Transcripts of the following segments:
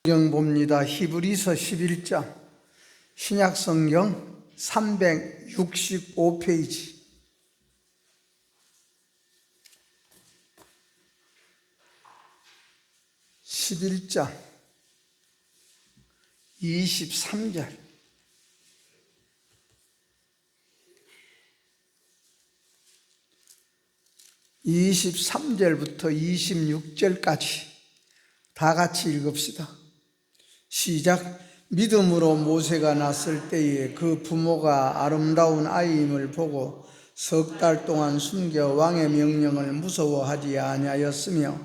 성경 봅니다. 히브리서 11장 신약성경 365페이지 11장 23절 23절부터 26절까지 다 같이 읽읍시다. 시작. 믿음으로 모세가 났을 때에 그 부모가 아름다운 아이임을 보고 석 달 동안 숨겨 왕의 명령을 무서워하지 아니하였으며,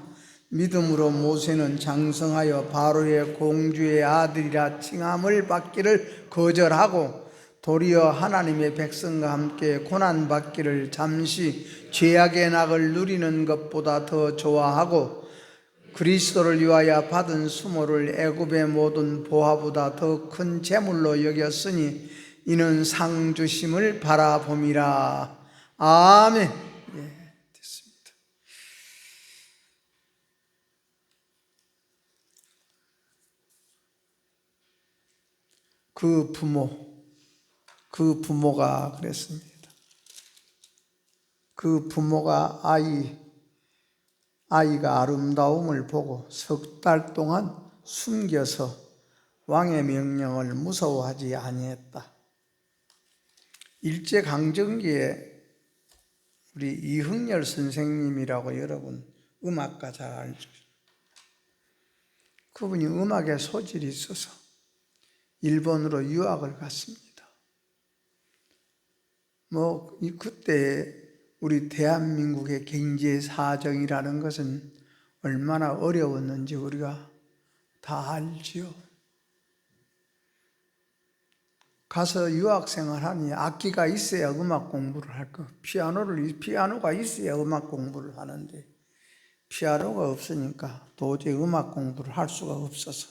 믿음으로 모세는 장성하여 바로의 공주의 아들이라 칭함을 받기를 거절하고 도리어 하나님의 백성과 함께 고난받기를 잠시 죄악의 낙을 누리는 것보다 더 좋아하고, 그리스도를 위하여 받은 수모를 애굽의 모든 보화보다 더 큰 재물로 여겼으니 이는 상 주심을 바라봄이라. 아멘. 됐습니다. 그 부모가 그랬습니다. 그 부모가 아이가 아름다움을 보고 석 달 동안 숨겨서 왕의 명령을 무서워하지 아니했다. 일제강점기에 우리 이흥열 선생님이라고 여러분 음악가 잘 알죠? 그분이 음악에 소질이 있어서 일본으로 유학을 갔습니다. 그때 우리 대한민국의 경제 사정이라는 것은 얼마나 어려웠는지 우리가 다 알지요. 가서 유학생활하니 악기가 있어야 음악 공부를 할 거. 피아노가 있어야 음악 공부를 하는데 피아노가 없으니까 도저히 음악 공부를 할 수가 없어서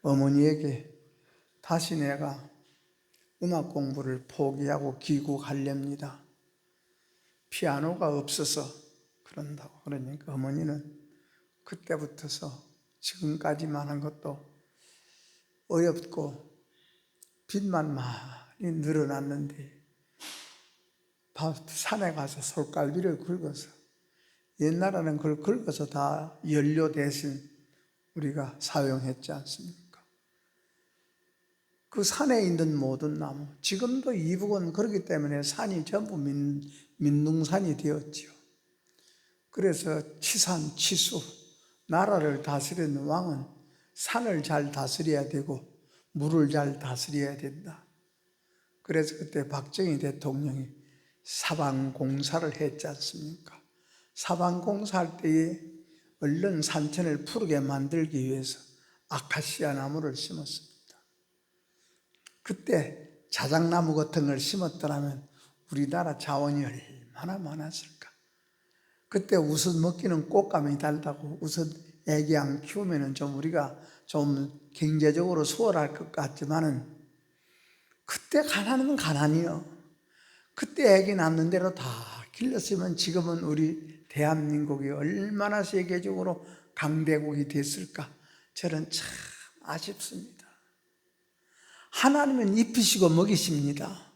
어머니에게 다시 내가 음악 공부를 포기하고 귀국하렵니다. 피아노가 없어서 그런다고. 그러니까 어머니는 그때부터서 지금까지만 한 것도 어렵고 빚만 많이 늘어났는데 산에 가서 솔갈비를 긁어서, 옛날에는 그걸 긁어서 다 연료 대신 우리가 사용했지 않습니까? 그 산에 있는 모든 나무, 지금도 이북은 그렇기 때문에 산이 전부 민둥산이 되었지요. 그래서 치산, 치수, 나라를 다스리는 왕은 산을 잘 다스려야 되고 물을 잘 다스려야 된다. 그래서 그때 박정희 대통령이 사방공사를 했지 않습니까? 사방공사할 때에 얼른 산천을 푸르게 만들기 위해서 아카시아 나무를 심었습니다. 그때 자작나무 같은 걸 심었더라면 우리나라 자원이 얼마나 많았을까. 그때 우선 먹기는 꽃감이 달다고 우선 애기 안 키우면 좀 우리가 좀 경제적으로 수월할 것 같지만은, 그때 가난은 가난이요. 그때 애기 낳는 대로 다 길렀으면 지금은 우리 대한민국이 얼마나 세계적으로 강대국이 됐을까. 저는 참 아쉽습니다. 하나님은 입히시고 먹이십니다.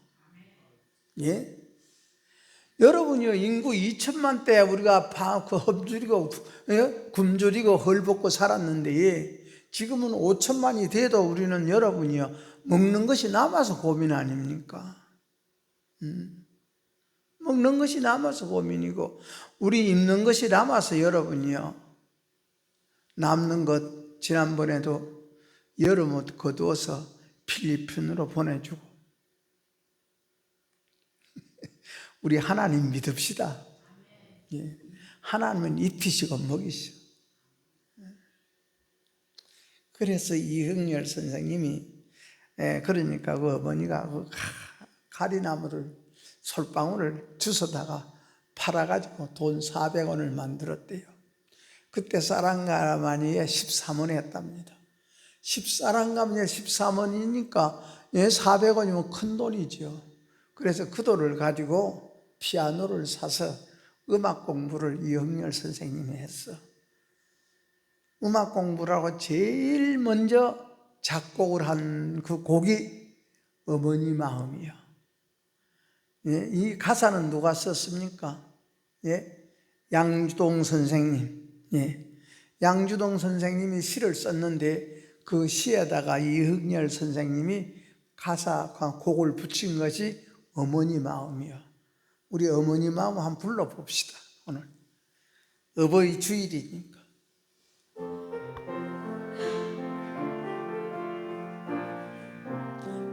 예? 여러분이요, 인구 2천만 대 우리가 험줄이고 굶주리고 헐벗고 살았는데, 지금은 5천만이 돼도 우리는 여러분이요, 먹는 것이 남아서 고민 아닙니까? 먹는 것이 남아서 고민이고, 우리 입는 것이 남아서 여러분이요, 남는 것 지난번에도 여름옷 거두어서 필리핀으로 보내주고. 우리 하나님 믿읍시다. 예. 하나님은 입히시고 먹이시고. 그래서 이흥열 선생님이, 그러니까 그 어머니가 그 가리나무를, 솔방울을 주워다가 팔아가지고 돈 400원을 만들었대요. 그때 사랑가마니에 13원 했답니다. 10사랑가마니에 13원이니까 400원이면 큰 돈이죠. 그래서 그 돈을 가지고 피아노를 사서 음악 공부를 이흥열 선생님이 했어. 음악 공부라고 제일 먼저 작곡을 한 그 곡이 어머니 마음이요. 예, 이 가사는 누가 썼습니까? 예, 양주동 선생님. 예, 양주동 선생님이 시를 썼는데 그 시에다가 이흑열 선생님이 가사 곡을 붙인 것이 어머니 마음이요. 우리 어머니 마음 한번 불러봅시다. 오늘 어버이 주일이니까.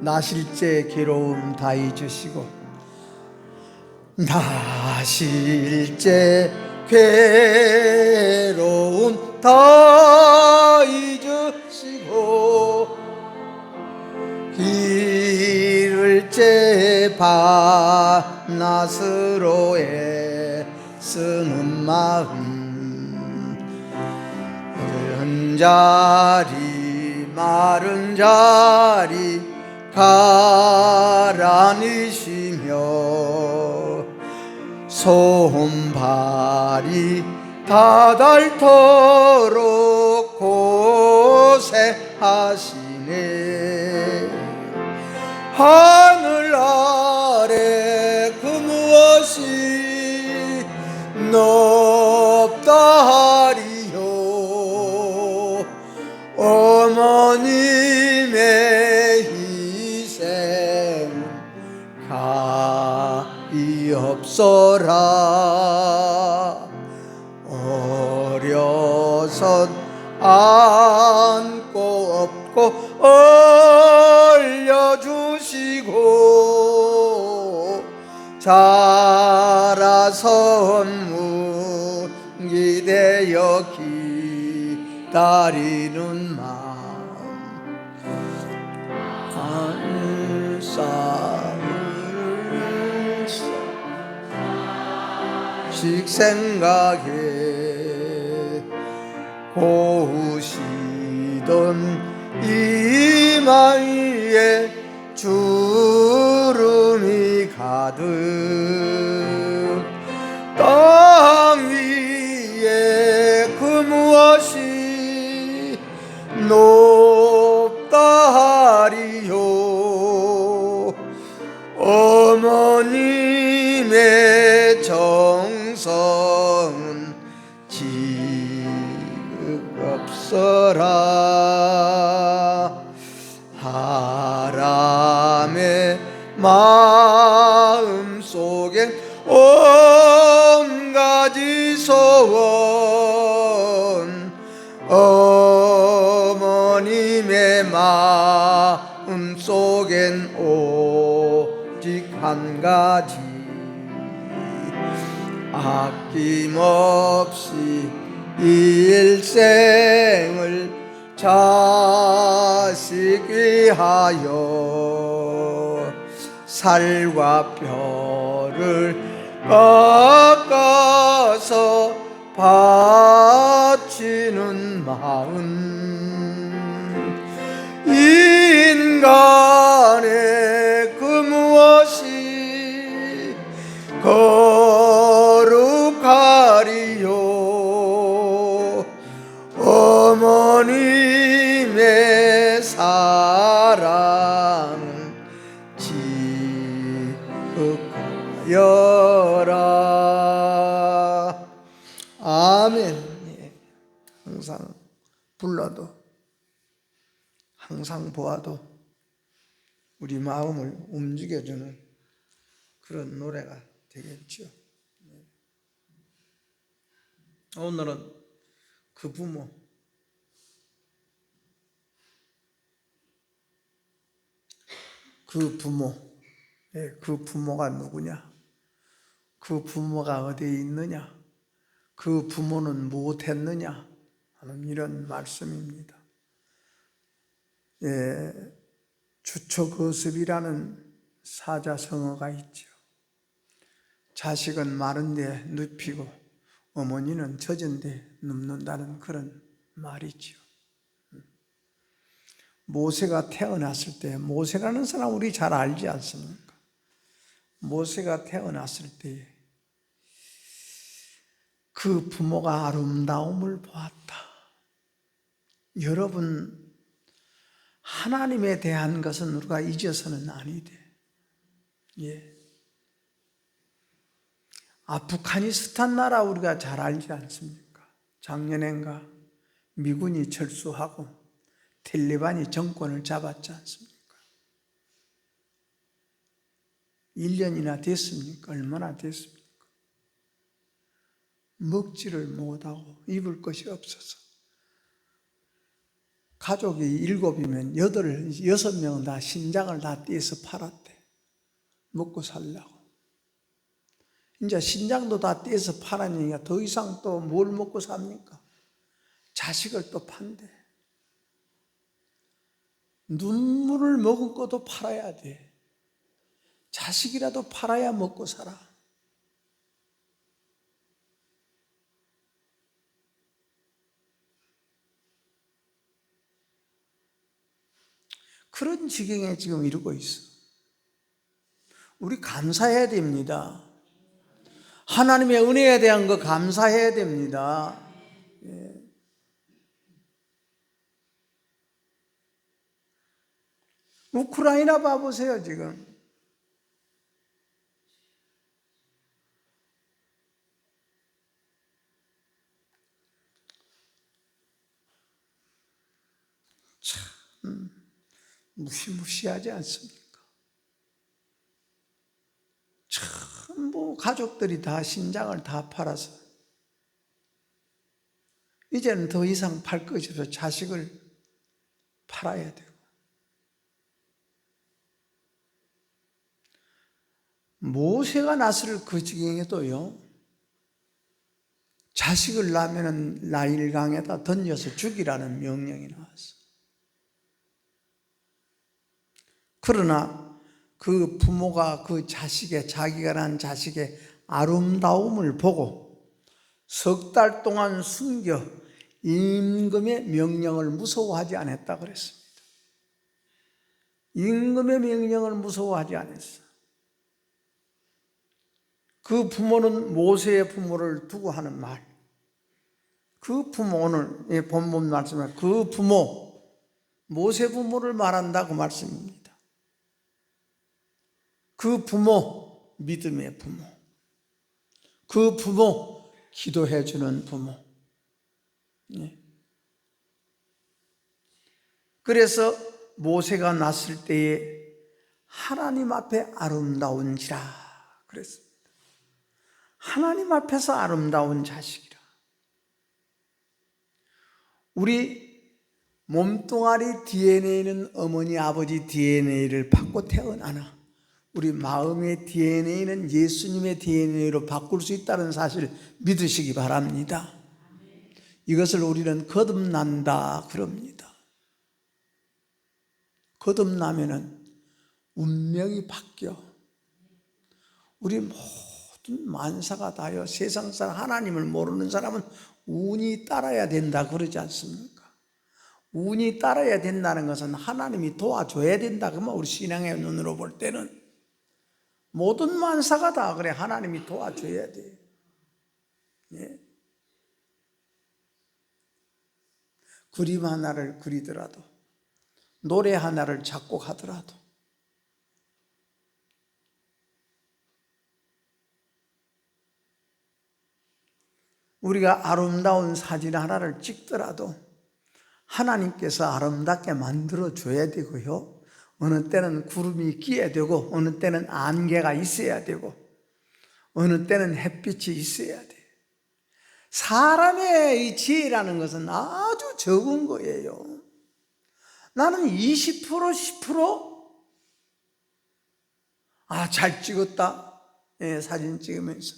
나실제 괴로움 다 잊으시고, 나실제 괴로움 다 잊으시고, 길을제 밤낮으로 애쓰는 마음, 흐른 자리 마른 자리 가라니시며 손발이 다닳도록 고생하시네. 하늘 아래 그 무엇이 높다 하리요. 어머님의 희생 가히 없어라. 어려서 안고 업고 올려주시고, 자라서 문기 되어 기다리는 마음, 한사씩 생각해 고우시던 이마에 주름이 가득, 땅 위에 그 무엇이 높다 하리요. 어머님의 정성은 지극 없어라. 사람의 마음 속엔 온 가지 소원, 어머님의 마음 속엔 오직 한 가지, 아낌없이 일생을 자식 위하여 살과 뼈를 깎아서 바치는 마음, 인간의 그 무엇이 거룩하리요. 어머님의 사랑은 지극하여라. 아멘. 예. 항상 불러도, 항상 보아도 우리 마음을 움직여주는 그런 노래가 되겠죠. 오늘은 그 부모, 그 부모가 누구냐? 그 부모가 어디에 있느냐? 그 부모는 무엇했느냐? 하는 이런 말씀입니다. 예, 주초거습이라는 사자성어가 있죠. 자식은 마른데 눕히고 어머니는 젖은데 눕는다는 그런 말이죠. 모세가 태어났을 때, 모세라는 사람 우리 잘 알지 않습니까? 모세가 태어났을 때 그 부모가 아름다움을 보았다. 여러분, 하나님에 대한 것은 우리가 잊어서는 아니 돼. 예. 아프가니스탄 나라 우리가 잘 알지 않습니까? 작년엔가 미군이 철수하고 텔리반이 정권을 잡았지 않습니까? 1년이나 됐습니까? 얼마나 됐습니까? 먹지를 못하고 입을 것이 없어서 가족이 7이면 6명은 다 신장을 다 떼서 팔았대. 먹고 살려고. 이제 신장도 다 떼서 팔았으니까 더 이상 또 뭘 먹고 삽니까? 자식을 또 판대. 눈물을 먹은 것도 팔아야 돼. 자식이라도 팔아야 먹고 살아. 그런 지경에 지금 이르고 있어. 우리 감사해야 됩니다. 하나님의 은혜에 대한 거 감사해야 됩니다. 예. 우크라이나 봐보세요, 지금. 참, 무시무시하지 않습니까? 전부 가족들이 다 신장을 다 팔아서 이제는 더 이상 팔 것이 없어. 자식을 팔아야 되고. 모세가 나설 그 지경에도요, 자식을 낳으면 나일강에다 던져서 죽이라는 명령이 나왔어. 그러나 그 부모가 그 자식의, 자기가 낳은 자식의 아름다움을 보고 석 달 동안 숨겨 임금의 명령을 무서워하지 않았다 그랬습니다. 임금의 명령을 무서워하지 않았어. 그 부모는 모세의 부모를 두고 하는 말. 그 부모, 오늘 본문 말씀에 그 부모, 모세 부모를 말한다 그 말씀입니다. 그 부모, 믿음의 부모. 그 부모, 기도해 주는 부모. 그래서 모세가 낳았을 때에 하나님 앞에 아름다운지라 그랬습니다. 하나님 앞에서 아름다운 자식이라. 우리 몸뚱아리 DNA는 어머니 아버지 DNA를 받고 태어나나 우리 마음의 DNA는 예수님의 DNA로 바꿀 수 있다는 사실 믿으시기 바랍니다. 이것을 우리는 거듭난다 그럽니다. 거듭나면은 운명이 바뀌어. 우리 모든 만사가 다요. 세상 사람 하나님을 모르는 사람은 운이 따라야 된다 그러지 않습니까? 운이 따라야 된다는 것은 하나님이 도와줘야 된다. 그러면 우리 신앙의 눈으로 볼 때는 모든 만사가 다 그래. 하나님이 도와줘야 돼. 예. 그림 하나를 그리더라도, 노래 하나를 작곡하더라도, 우리가 아름다운 사진 하나를 찍더라도 하나님께서 아름답게 만들어줘야 되고요. 어느 때는 구름이 끼어야 되고, 어느 때는 안개가 있어야 되고, 어느 때는 햇빛이 있어야 돼. 사람의 이 지혜라는 것은 아주 적은 거예요. 나는 20%, 10%? 잘 찍었다. 예, 사진 찍으면서.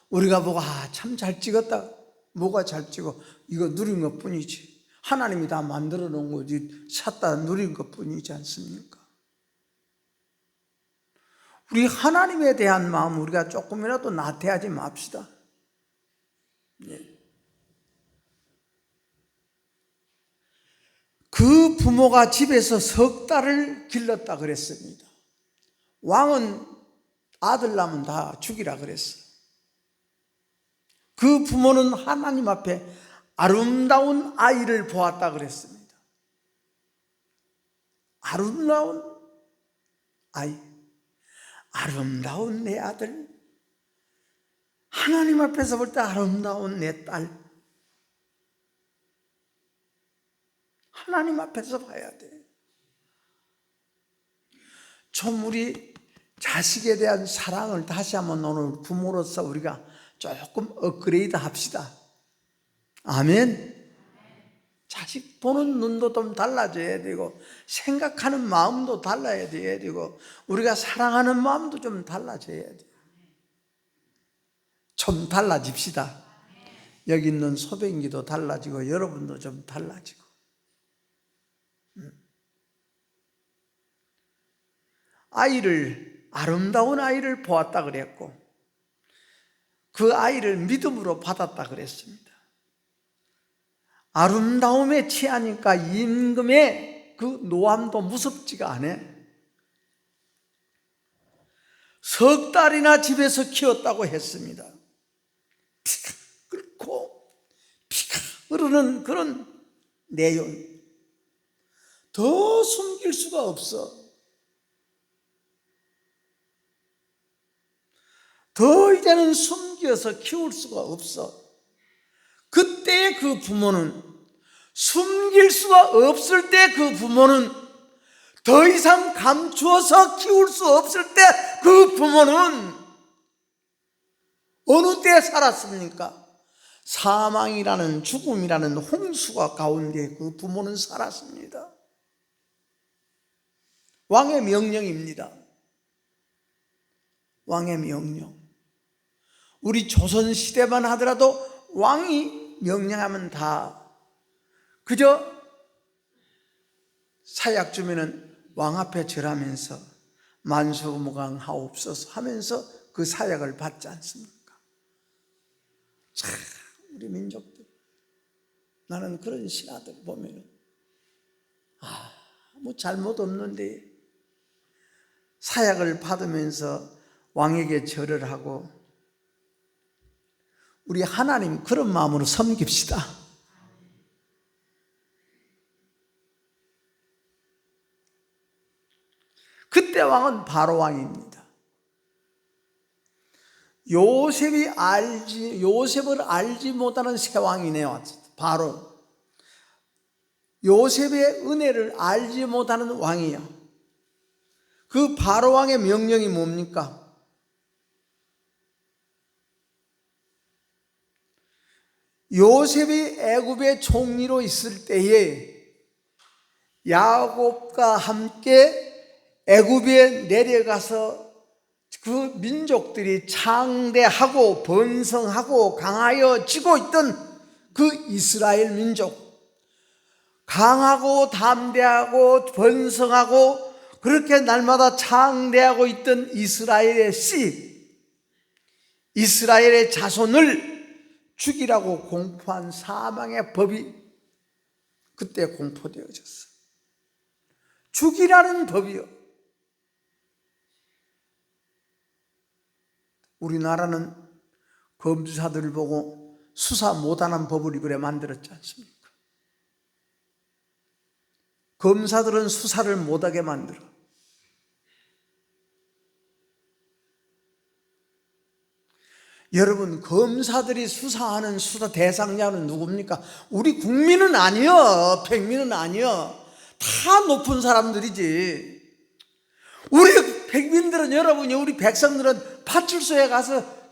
우리가 보고, 참 잘 찍었다. 뭐가 잘 찍어? 이거 누린 것 뿐이지. 하나님이 다 만들어 놓은 거지. 샀다 누린 것 뿐이지 않습니까? 우리 하나님에 대한 마음 우리가 조금이라도 나태하지 맙시다. 예. 그 부모가 집에서 석 달을 길렀다 그랬습니다. 왕은 아들 낳으면 다 죽이라 그랬어. 그 부모는 하나님 앞에 아름다운 아이를 보았다 그랬습니다. 아름다운 아이, 아름다운 내 아들, 하나님 앞에서 볼 때 아름다운 내 딸, 하나님 앞에서 봐야 돼. 좀 우리 자식에 대한 사랑을 다시 한번 오늘 부모로서 우리가 조금 업그레이드 합시다. 아멘. 자식 보는 눈도 좀 달라져야 되고, 생각하는 마음도 달라야 되고, 우리가 사랑하는 마음도 좀 달라져야 돼. 좀 달라집시다. 여기 있는 소변기도 달라지고 여러분도 좀 달라지고. 아름다운 아이를 보았다 그랬고, 그 아이를 믿음으로 받았다 그랬습니다. 아름다움에 취하니까 임금의 그 노함도 무섭지가 않아. 석 달이나 집에서 키웠다고 했습니다. 피가 끓고 피가 흐르는 그런 내용, 더 숨길 수가 없어. 더 이제는 숨겨서 키울 수가 없어. 그때 그 부모는, 숨길 수가 없을 때 그 부모는, 더 이상 감추어서 키울 수 없을 때 그 부모는 어느 때 살았습니까? 사망이라는, 죽음이라는 홍수가 가운데 그 부모는 살았습니다. 왕의 명령입니다. 왕의 명령. 우리 조선시대만 하더라도 왕이 명령하면 다 그저 사약 주면은 왕 앞에 절하면서 만수무강하옵소서 하면서 그 사약을 받지 않습니까? 참 우리 민족들, 나는 그런 신하들 보면은 아무 잘못 없는데 사약을 받으면서 왕에게 절을 하고, 우리 하나님 그런 마음으로 섬깁시다. 그때 왕은 바로 왕입니다. 요셉을 알지 못하는 새 왕이 내왔어요. 바로 요셉의 은혜를 알지 못하는 왕이야. 그 바로 왕의 명령이 뭡니까? 요셉이 애굽의 총리로 있을 때에 야곱과 함께 애굽에 내려가서 그 민족들이 창대하고 번성하고 강하여지고 있던 그 이스라엘 민족, 강하고 담대하고 번성하고 그렇게 날마다 창대하고 있던 이스라엘의 씨, 이스라엘의 자손을 죽이라고 공포한 사망의 법이 그때 공포되어졌어. 죽이라는 법이요. 우리나라는 검사들을 보고 수사 못하는 법을 이번에 만들었지 않습니까? 검사들은 수사를 못하게 만들어. 여러분, 검사들이 수사하는 수사 대상자는 누굽니까? 우리 국민은 아니여, 백민은 아니여. 다 높은 사람들이지. 우리 백민들은, 여러분이, 우리 백성들은 파출소에 가서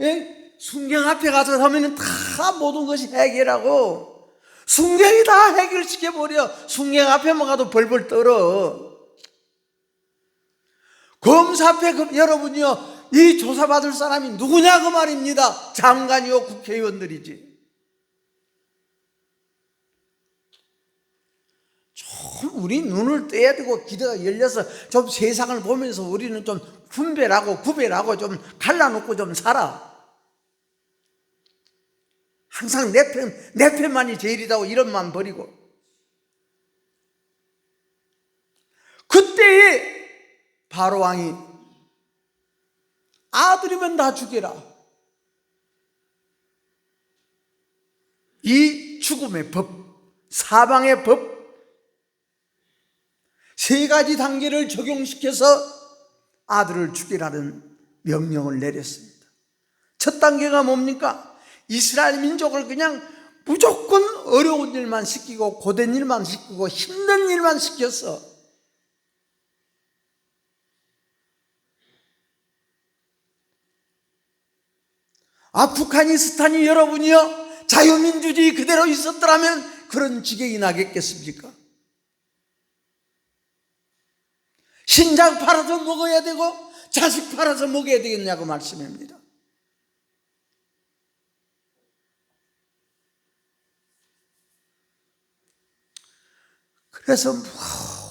순경 앞에 가서 하면 다 모든 것이 해결하고, 순경이 다 해결시켜버려. 순경 앞에만 가도 벌벌 떨어. 검사 앞에 여러분이요, 이 조사받을 사람이 누구냐 그 말입니다. 장관이요, 국회의원들이지. 좀 우리 눈을 떼야 되고 기대가 열려서 좀 세상을 보면서 우리는 좀 구별하고 좀 갈라놓고 좀 살아. 항상 내 편만이 제일이다고 이런 마음 버리고. 그때에 바로 왕이 아들이면 다 죽여라. 이 죽음의 법, 사방의 법, 세 가지 단계를 적용시켜서 아들을 죽이라는 명령을 내렸습니다. 첫 단계가 뭡니까? 이스라엘 민족을 그냥 무조건 어려운 일만 시키고 고된 일만 시키고 힘든 일만 시켰어. 아프가니스탄이 여러분이요 자유민주주의 그대로 있었더라면 그런 지경이 나겠겠습니까? 신장 팔아서 먹어야 되고 자식 팔아서 먹어야 되겠냐고 말씀입니다. 그래서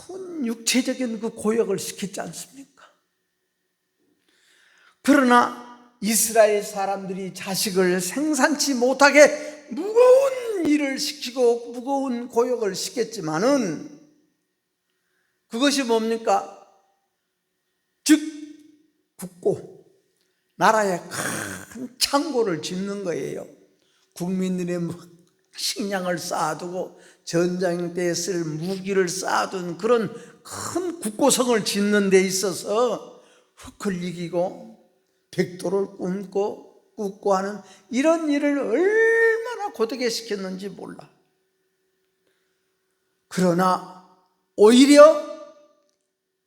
모든 육체적인 그 고역을 시켰지 않습니까? 그러나 이스라엘 사람들이 자식을 생산치 못하게 무거운 일을 시키고 무거운 고역을 시켰지만은 그것이 뭡니까? 즉 국고, 나라에 큰 창고를 짓는 거예요. 국민들의 식량을 쌓아두고 전쟁 때 쓸 무기를 쌓아둔 그런 큰 국고성을 짓는 데 있어서 흙을 이기고 벽돌을 굽고 하는 이런 일을 얼마나 고되게 시켰는지 몰라. 그러나 오히려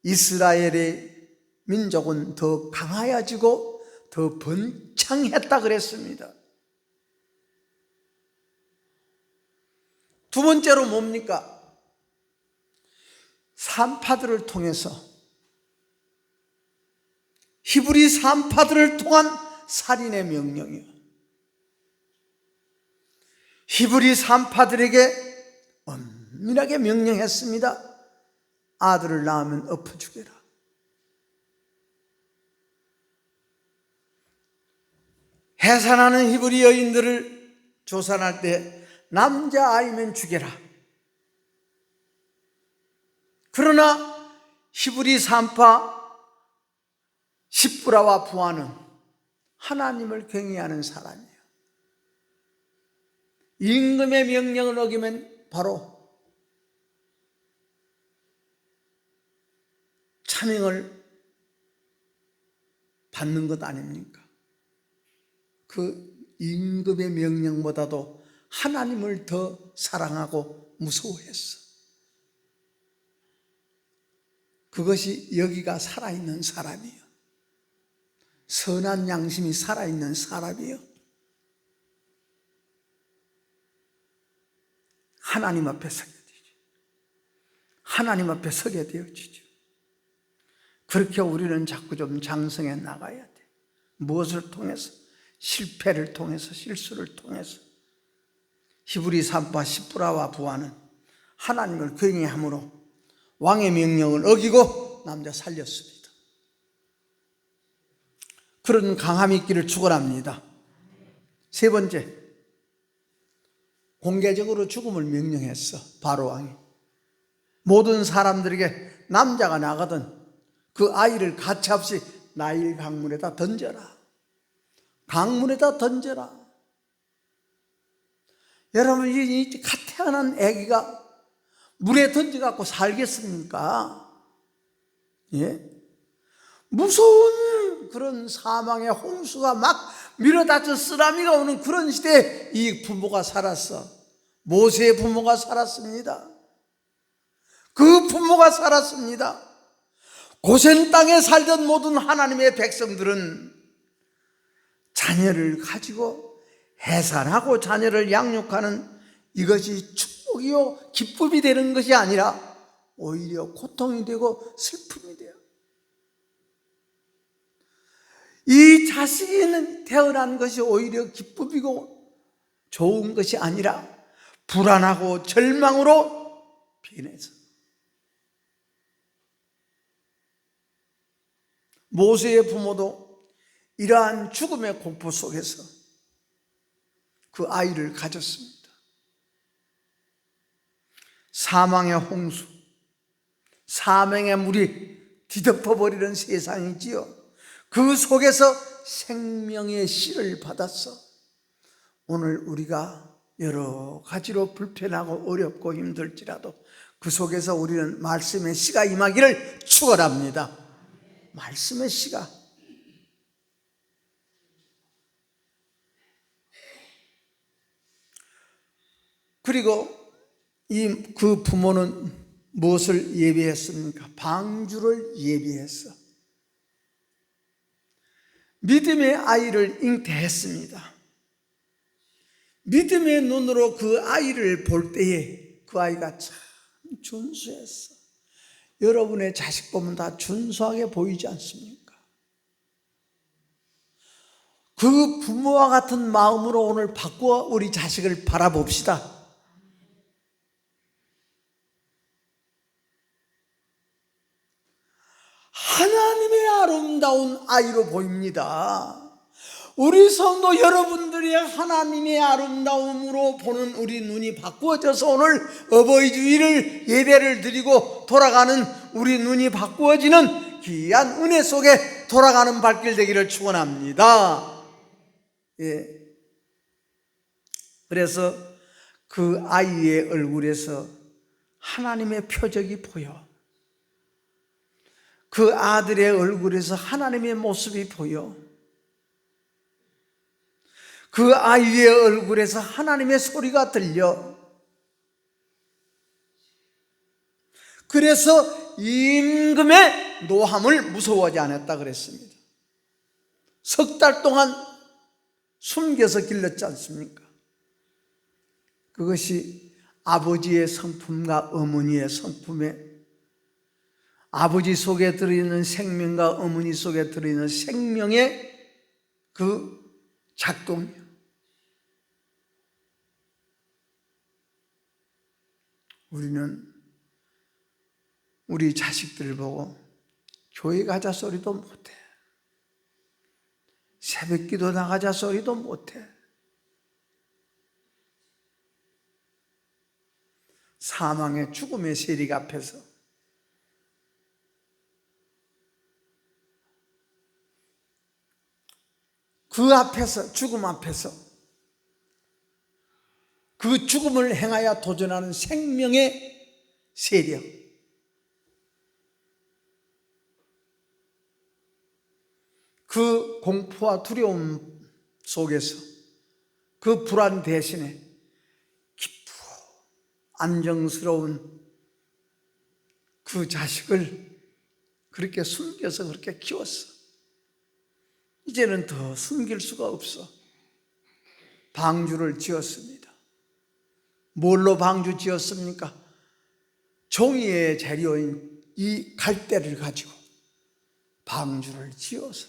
이스라엘의 민족은 더 강하여지고 더 번창했다 그랬습니다. 두 번째로 뭡니까? 산파들을 통해서, 히브리 산파들을 통한 살인의 명령이요. 히브리 산파들에게 엄밀하게 명령했습니다. 아들을 낳으면 엎어 죽여라. 해산하는 히브리 여인들을 조산할 때 남자아이면 죽여라. 그러나 히브리 산파 십브라와 부하는 하나님을 경외하는 사람이에요. 임금의 명령을 어기면 바로 차명을 받는 것 아닙니까? 그 임금의 명령보다도 하나님을 더 사랑하고 무서워했어. 그것이 여기가 살아있는 사람이에요. 선한 양심이 살아있는 사람이에요. 하나님 앞에 서게 되죠. 하나님 앞에 서게 되어지죠. 그렇게 우리는 자꾸 좀 장성해 나가야 돼. 무엇을 통해서? 실패를 통해서, 실수를 통해서. 히브리 산파 십브라와 부하는 하나님을 경외함으로 왕의 명령을 어기고 남자 살렸습니다. 그런 강함이 있기를 축원합니다. 세 번째, 공개적으로 죽음을 명령했어. 바로 왕이 모든 사람들에게 남자가 나가든 그 아이를 가차없이 나일 강물에다 던져라. 강물에다 던져라. 여러분, 이 갓 태어난 아기가 물에 던져갖고 살겠습니까? 예? 무서운 그런 사망의 홍수가 막 밀어닥쳐 쓰나미가 오는 그런 시대에 이 부모가 살았어. 모세의 부모가 살았습니다. 그 부모가 살았습니다. 고센 땅에 살던 모든 하나님의 백성들은 자녀를 가지고 해산하고 자녀를 양육하는 이것이 축복이요 기쁨이 되는 것이 아니라 오히려 고통이 되고 슬픔이 돼요. 이 자식이 태어난 것이 오히려 기쁨이고 좋은 것이 아니라 불안하고 절망으로 변해서 모세의 부모도 이러한 죽음의 공포 속에서 그 아이를 가졌습니다. 사망의 홍수, 사망의 물이 뒤덮어버리는 세상이지요. 그 속에서 생명의 씨를 받았어. 오늘 우리가 여러 가지로 불편하고 어렵고 힘들지라도 그 속에서 우리는 말씀의 씨가 임하기를 축원합니다. 말씀의 씨가. 그리고 그 부모는 무엇을 예비했습니까? 방주를 예비했어. 믿음의 아이를 잉태했습니다. 믿음의 눈으로 그 아이를 볼 때에 그 아이가 참 준수했어. 여러분의 자식 보면 다 준수하게 보이지 않습니까? 그 부모와 같은 마음으로 오늘 바꾸어 우리 자식을 바라봅시다. 하나님의 아름다운 아이로 보입니다. 우리 성도 여러분들이 하나님의 아름다움으로 보는 우리 눈이 바꾸어져서 오늘 어버이 주일을 예배를 드리고 돌아가는 우리 눈이 바꾸어지는 귀한 은혜 속에 돌아가는 발길 되기를 축원합니다. 예. 그래서 그 아이의 얼굴에서 하나님의 표적이 보여. 그 아들의 얼굴에서 하나님의 모습이 보여. 그 아이의 얼굴에서 하나님의 소리가 들려. 그래서 임금의 노함을 무서워하지 않았다 그랬습니다. 10달 동안 숨겨서 길렀지 않습니까? 그것이 아버지의 성품과 어머니의 성품에, 아버지 속에 들어있는 생명과 어머니 속에 들어있는 생명의 그 작동이요. 우리는 우리 자식들을 보고 교회 가자 소리도 못해. 새벽기도 나가자 소리도 못해. 사망의 죽음의 세력 앞에서 그 앞에서, 죽음 앞에서 그 죽음을 행하여 도전하는 생명의 세력, 그 공포와 두려움 속에서 그 불안 대신에 기쁘고 안정스러운 그 자식을 그렇게 숨겨서 그렇게 키웠어. 이제는 더 숨길 수가 없어. 방주를 지었습니다. 뭘로 방주 지었습니까? 종이의 재료인 이 갈대를 가지고 방주를 지어서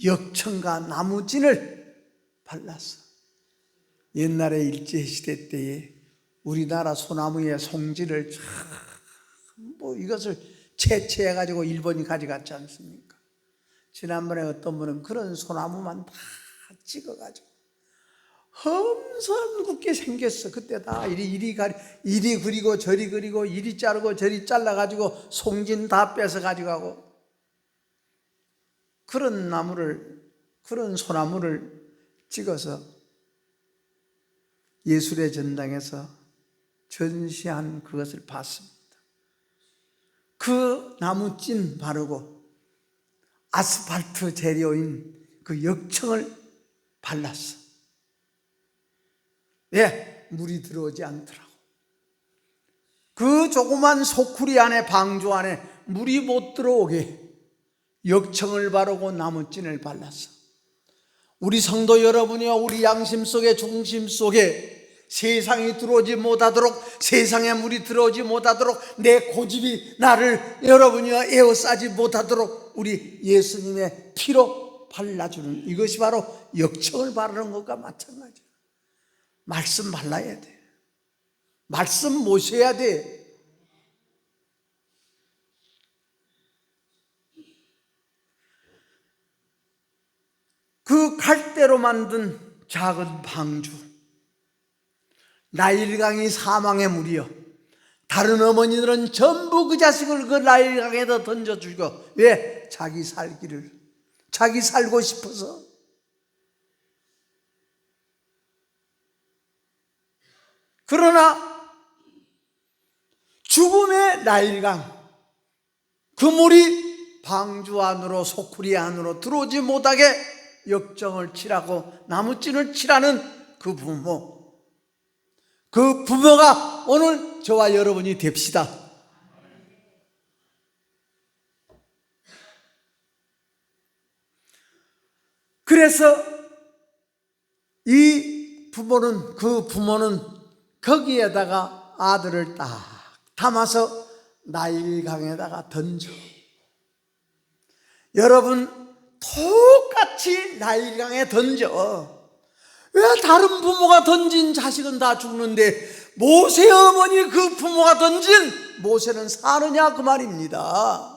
역청과 나무진을 발랐어. 옛날에 일제시대 때에 우리나라 소나무의 송지를 이것을 채취해가지고 일본이 가져갔지 않습니까? 지난번에 어떤 분은 그런 소나무만 다 찍어가지고 험선궂게 생겼어. 그때 다 이리 그리고 저리 그리고 이리 자르고 저리 잘라가지고 송진 다 뺏어 가지고 그런 소나무를 찍어서 예술의 전당에서 전시한 그것을 봤습니다. 그 나무찜 바르고 아스팔트 재료인 그 역청을 발랐어. 왜? 물이 들어오지 않더라고. 그 조그만 소쿠리 안에, 방주 안에 물이 못 들어오게 역청을 바르고 나무찜을 발랐어. 우리 성도 여러분이와 우리 양심 속에, 중심 속에 세상이 들어오지 못하도록, 세상에 물이 들어오지 못하도록, 내 고집이 나를 여러분이와 에워싸지 못하도록 우리 예수님의 피로 발라주는, 이것이 바로 역청을 바르는 것과 마찬가지야. 말씀 발라야 돼. 말씀 모셔야 돼. 그 갈대로 만든 작은 방주, 나일강이 사망의 물이요, 다른 어머니들은 전부 그 자식을 그 나일강에다 던져 죽여. 왜? 자기 살고 싶어서. 그러나 죽음의 나일강, 그 물이 방주 안으로, 소쿠리 안으로 들어오지 못하게 역정을 칠하고 나무찜을 칠하는 그 부모, 그 부모가 오늘 저와 여러분이 됩시다. 그래서 이 부모는, 그 부모는 거기에다가 아들을 딱 담아서 나일강에다가 던져. 여러분, 똑같이 나일강에 던져. 왜 다른 부모가 던진 자식은 다 죽는데 모세 어머니 그 부모가 던진 모세는 사느냐 그 말입니다.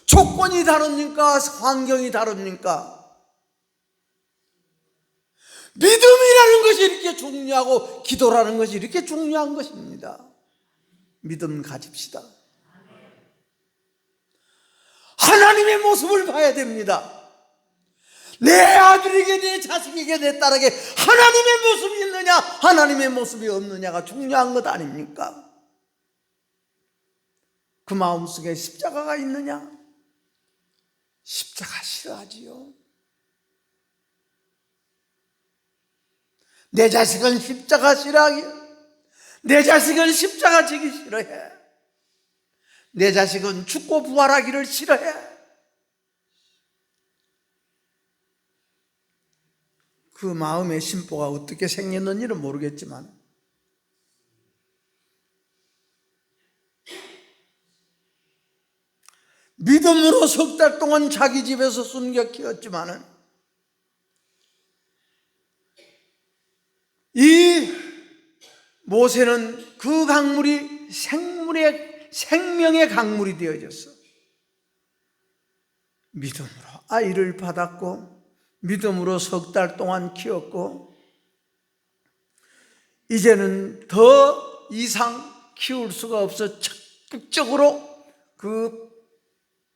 조건이 다릅니까? 환경이 다릅니까? 믿음이라는 것이 이렇게 중요하고 기도라는 것이 이렇게 중요한 것입니다. 믿음 가집시다. 하나님의 모습을 봐야 됩니다. 내 아들에게, 내 자식에게, 내 딸에게 하나님의 모습이 있느냐, 하나님의 모습이 없느냐가 중요한 것 아닙니까? 그 마음속에 십자가가 있느냐? 십자가 싫어하지요. 내 자식은 십자가 싫어하기요. 내 자식은 십자가 지기 싫어해. 내 자식은 죽고 부활하기를 싫어해. 그 마음의 심보가 어떻게 생겼는지는 모르겠지만 믿음으로 석 달 동안 자기 집에서 숨겨 키웠지만은 이 모세는 그 강물이 생명의 강물이 되어졌어. 믿음으로 아이를 받았고 믿음으로 석 달 동안 키웠고 이제는 더 이상 키울 수가 없어 적극적으로 그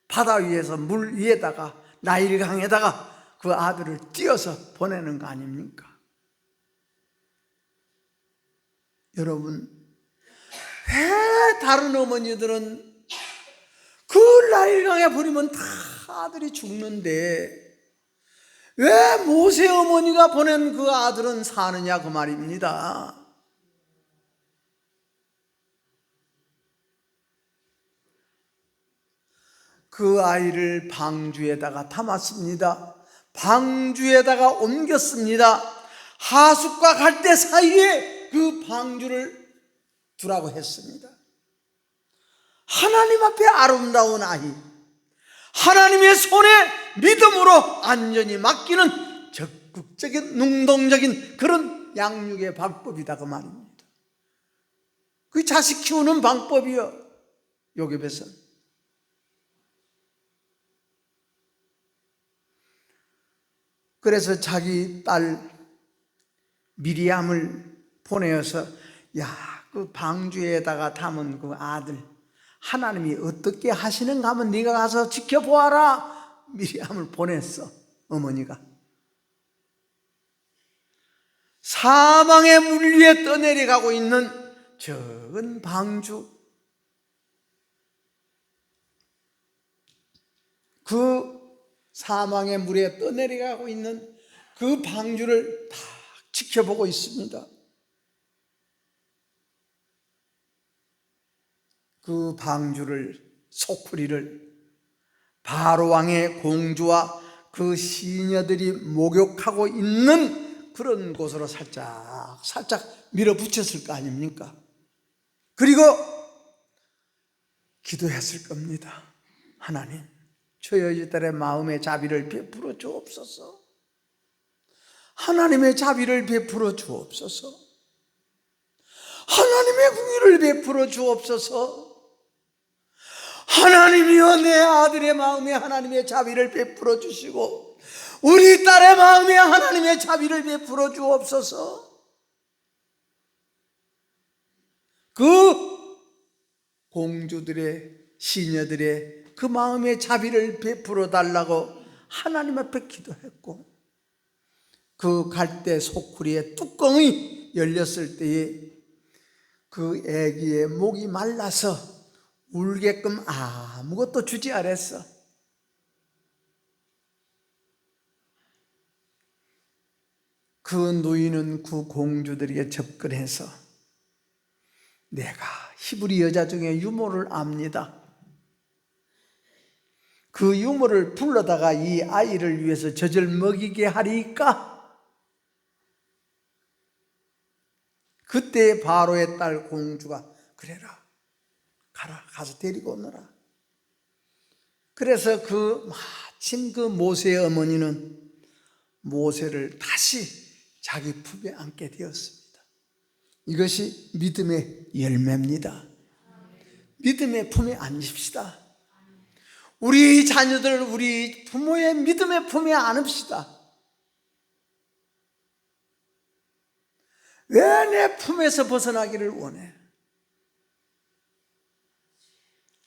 바다 위에서 물 위에다가 나일강에다가 그 아들을 띄어서 보내는 거 아닙니까? 여러분, 왜 다른 어머니들은 그 나일강에 버리면 다 아들이 죽는데 왜 모세 어머니가 보낸 그 아들은 사느냐 그 말입니다. 그 아이를 방주에다가 담았습니다. 방주에다가 옮겼습니다. 하숫과 갈대 사이에 그 방주를 두라고 했습니다. 하나님 앞에 아름다운 아이, 하나님의 손에 믿음으로 안전히 맡기는 적극적인 능동적인 그런 양육의 방법이다 그 말입니다. 그 자식 키우는 방법이요, 요셉에서. 그래서 자기 딸 미리암을 보내어서 그 방주에다가 담은 그 아들 하나님이 어떻게 하시는가 하면 네가 가서 지켜보아라. 미리암을 보냈어. 어머니가 사망의 물 위에 떠내려가고 있는 적은 방주, 그 사망의 물에 떠내려가고 있는 그 방주를 다 지켜보고 있습니다. 그 방주를, 소쿠리를 바로 왕의 공주와 그 시녀들이 목욕하고 있는 그런 곳으로 살짝 밀어붙였을 거 아닙니까? 그리고 기도했을 겁니다. 하나님, 저희 딸의 마음의 자비를 베풀어 주옵소서. 하나님의 자비를 베풀어 주옵소서. 하나님의 궁유를 베풀어 주옵소서. 하나님이여, 내 아들의 마음에 하나님의 자비를 베풀어 주시고 우리 딸의 마음에 하나님의 자비를 베풀어 주옵소서. 그 공주들의, 시녀들의 그 마음의 자비를 베풀어 달라고 하나님 앞에 기도했고, 그 갈대 소쿠리의 뚜껑이 열렸을 때에 그 아기의 목이 말라서 울게끔 아무것도 주지 않았어. 그 누이는 그 공주들에게 접근해서 내가 히브리 여자 중에 유모를 압니다. 그 유모를 불러다가 이 아이를 위해서 젖을 먹이게 하리까? 그때 바로의 딸 공주가 그래라, 가라, 가서 데리고 오너라. 그래서 마침 그 모세의 어머니는 모세를 다시 자기 품에 안게 되었습니다. 이것이 믿음의 열매입니다. 믿음의 품에 앉읍시다. 우리 자녀들, 우리 부모의 믿음의 품에 안읍시다. 왜 내 품에서 벗어나기를 원해?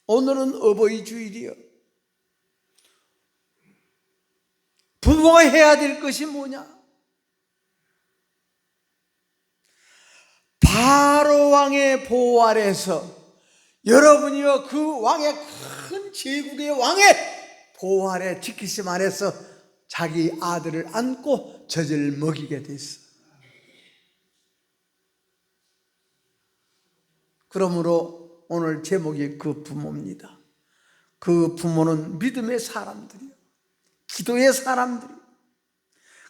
오늘은 어버이 주일이요. 부모가 해야 될 것이 뭐냐? 바로 왕의 보호 아래서 여러분이요 그 왕의 큰 제국의 왕의 보호 아래 지키심 아래서 자기 아들을 안고 젖을 먹이게 됐어. 그러므로 오늘 제목이 그 부모입니다. 그 부모는 믿음의 사람들이요, 기도의 사람들이요.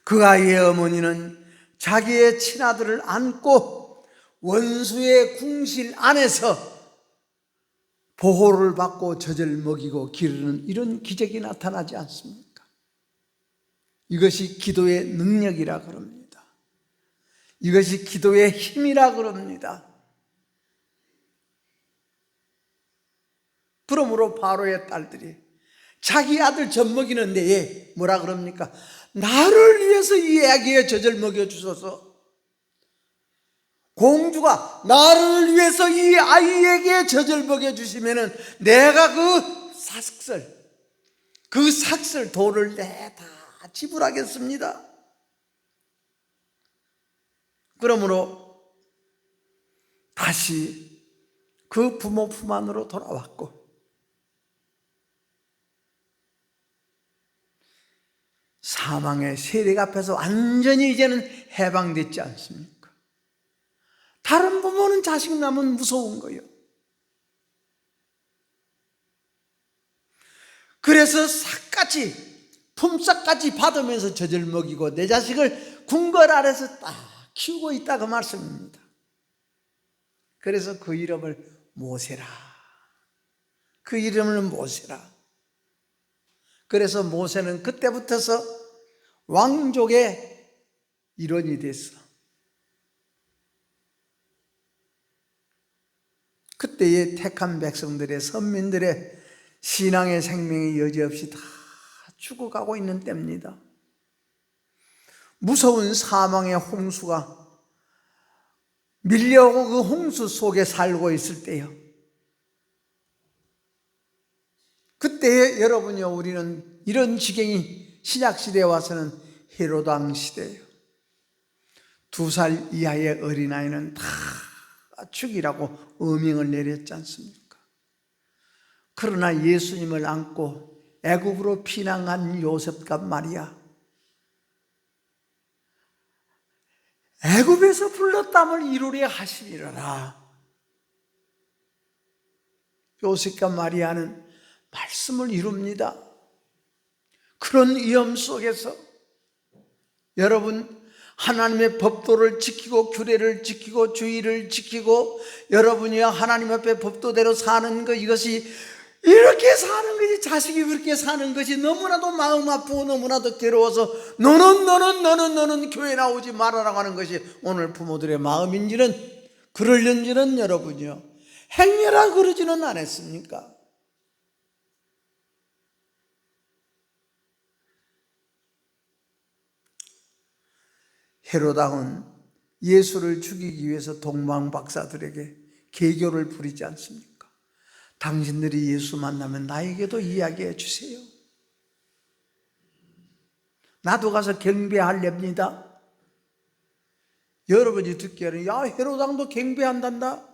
그 아이의 어머니는 자기의 친아들을 안고 원수의 궁실 안에서 보호를 받고 젖을 먹이고 기르는 이런 기적이 나타나지 않습니까? 이것이 기도의 능력이라 그럽니다. 이것이 기도의 힘이라 그럽니다. 그러므로 바로의 딸들이 자기 아들 젖 먹이는 데에 뭐라 그럽니까? 나를 위해서 이 아기의 젖을 먹여주소서. 공주가 나를 위해서 이 아이에게 젖을 먹여주시면 내가 그 삭슬 돈을 다 지불하겠습니다. 그러므로 다시 그 부모 품 안으로 돌아왔고 사망의 세력 앞에서 완전히 이제는 해방됐지 않습니까? 다른 부모는 자식 낳으면 무서운 거예요. 그래서 품삯까지 받으면서 젖을 먹이고 내 자식을 궁궐 아래서 딱 키우고 있다 그 말씀입니다. 그래서 그 이름을 모세라. 그 이름을 모세라. 그래서 모세는 그때부터서 왕족의 일원이 됐어. 그때의 택한 백성들의 선민들의 신앙의 생명이 여지없이 다 죽어가고 있는 때입니다. 무서운 사망의 홍수가 밀려오고 그 홍수 속에 살고 있을 때요. 그때 여러분이요, 우리는 이런 지경이 신약시대에 와서는 헤로당 시대예요. 2살 이하의 어린아이는 다 죽이라고 어명을 내렸지 않습니까? 그러나 예수님을 안고 애굽으로 피난한 요셉과 마리아, 애굽에서 불렀담을 이루려 하시리라. 요셉과 마리아는 말씀을 이룹니다. 그런 위험 속에서 여러분, 하나님의 법도를 지키고 규례를 지키고 주의를 지키고 여러분이 하나님 앞에 법도대로 사는 것, 이것이 이렇게 사는 것이, 자식이 그렇게 사는 것이 너무나도 마음 아프고 너무나도 괴로워서 너는 교회 나오지 말아라고 하는 것이 오늘 부모들의 마음인지는, 그러려는지는 여러분이요, 행여라 그러지는 않았습니까? 헤로당은 예수를 죽이기 위해서 동방박사들에게 계교를 부리지 않습니까? 당신들이 예수 만나면 나에게도 이야기해 주세요. 나도 가서 경배하렵니다. 여러분이 듣기에는 야, 헤로당도 경배한단다?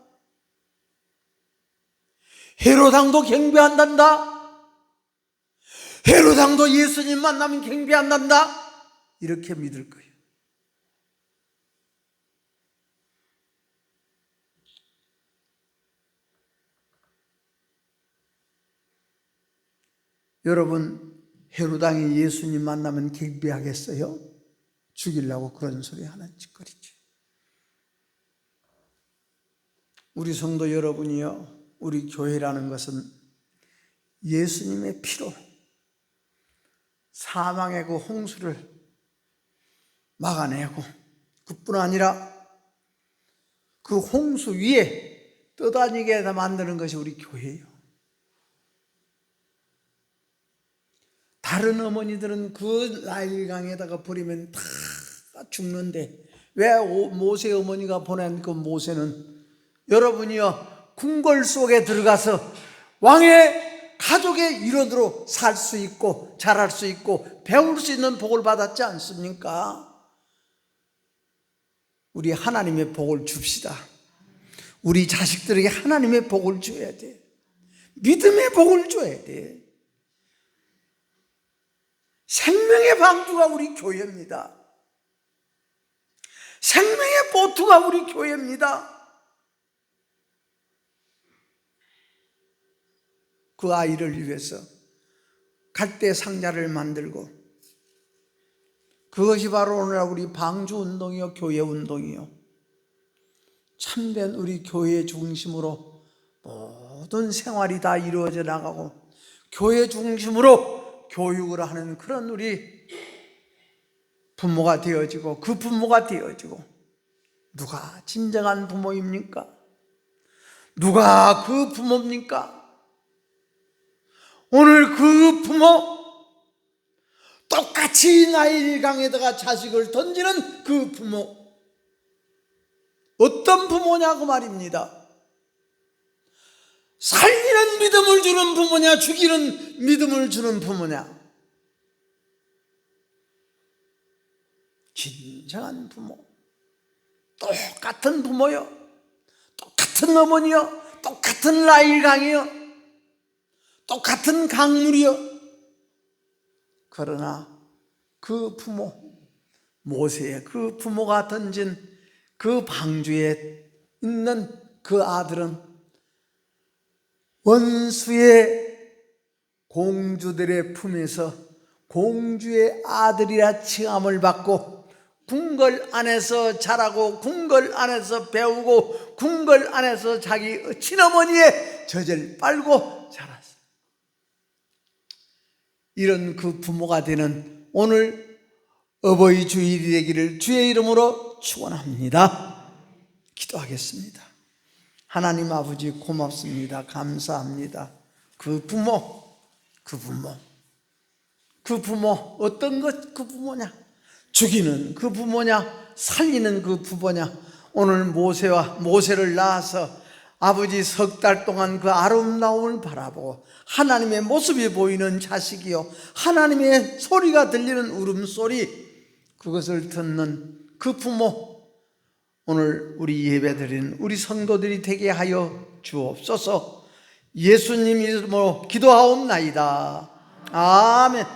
헤로당도 경배한단다. 헤로당도 예수님 만나면 경배한단다. 이렇게 믿을 거예요. 여러분, 헤로당이 예수님 만나면 경배하겠어요? 죽이려고 그런 소리 하는 짓거리죠. 우리 성도 여러분이요, 우리 교회라는 것은 예수님의 피로 사망의 그 홍수를 막아내고, 그뿐 아니라 그 홍수 위에 떠다니게 만드는 것이 우리 교회예요. 다른 어머니들은 그 나일강에다가 버리면 다 죽는데, 왜 모세 어머니가 보낸 그 모세는 여러분이요, 궁궐 속에 들어가서 왕의 가족의 일원으로 살 수 있고 자랄 수 있고 배울 수 있는 복을 받았지 않습니까? 우리 하나님의 복을 줍시다. 우리 자식들에게 하나님의 복을 줘야 돼. 믿음의 복을 줘야 돼. 생명의 방주가 우리 교회입니다. 생명의 보트가 우리 교회입니다. 그 아이를 위해서 갈대 상자를 만들고, 그것이 바로 오늘 우리 방주 운동이요, 교회 운동이요. 참된 우리 교회 중심으로 모든 생활이 다 이루어져 나가고, 교회 중심으로 교육을 하는 그런 우리 부모가 되어지고, 그 부모가 되어지고. 누가 진정한 부모입니까? 누가 그 부모입니까? 오늘 그 부모, 똑같이 나일강에다가 자식을 던지는 그 부모, 어떤 부모냐고 말입니다. 살리는 믿음을 주는 부모냐, 죽이는 믿음을 주는 부모냐? 진정한 부모, 똑같은 부모요, 똑같은 어머니요, 똑같은 나일강이요, 똑같은 강물이요. 그러나 그 부모, 모세의 그 부모가 던진 그 방주에 있는 그 아들은 원수의 공주들의 품에서 공주의 아들이라 칭함을 받고, 궁궐 안에서 자라고, 궁궐 안에서 배우고, 궁궐 안에서 자기 친어머니의 젖을 빨고 자랐어요. 이런 그 부모가 되는 오늘 어버이 주일이 되기를 주의 이름으로 축원합니다. 기도하겠습니다. 하나님 아버지, 고맙습니다. 감사합니다. 그 부모 어떤 것 그 부모냐? 죽이는 그 부모냐? 살리는 그 부모냐? 오늘 모세를 낳아서 아버지 석 달 동안 그 아름다움을 바라보고 하나님의 모습이 보이는 자식이요, 하나님의 소리가 들리는 울음소리, 그것을 듣는 그 부모, 오늘 우리 예배드리는 우리 성도들이 되게 하여 주옵소서. 예수님 이름으로 기도하옵나이다. 아멘.